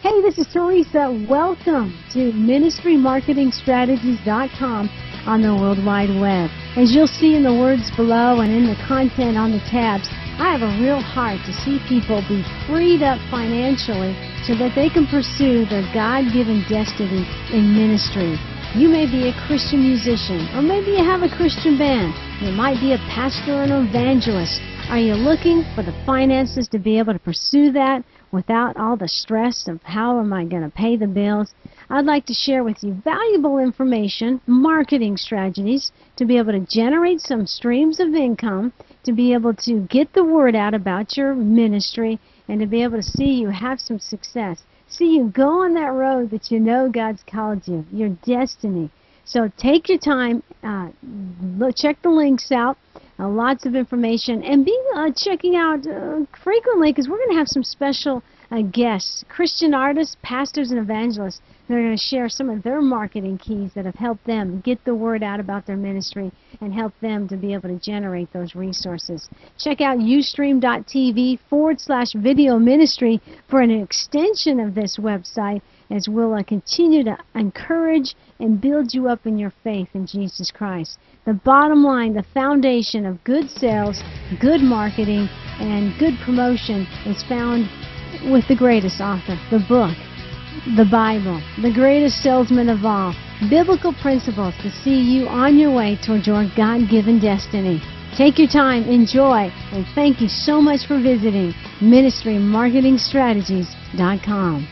Hey, this is Teresa. Welcome to ministrymarketingstrategies.com on the World Wide Web. As you'll see in the words below and in the content on the tabs, I have a real heart to see people be freed up financially so that they can pursue their God-given destiny in ministry. You may be a Christian musician, or maybe you have a Christian band. You might be a pastor or an evangelist. Are you looking for the finances to be able to pursue that without all the stress of how am I going to pay the bills? I'd like to share with you valuable information, marketing strategies to be able to generate some streams of income, to be able to get the word out about your ministry, and to be able to see you have some success. See you go on that road that you know God's called you, your destiny. So take your time, check the links out, lots of information, and be checking out frequently, because we're going to have some special guests, Christian artists, pastors, and evangelists. They're going to share some of their marketing keys that have helped them get the word out about their ministry and help them to be able to generate those resources. Check out ustream.tv/video ministry for an extension of this website, as we'll continue to encourage and build you up in your faith in Jesus Christ. The bottom line, the foundation of good sales, good marketing, and good promotion is found with the greatest author, the book, the Bible, the greatest salesman of all. Biblical principles to see you on your way toward your God-given destiny. Take your time, enjoy, and thank you so much for visiting ministrymarketingstrategies.com.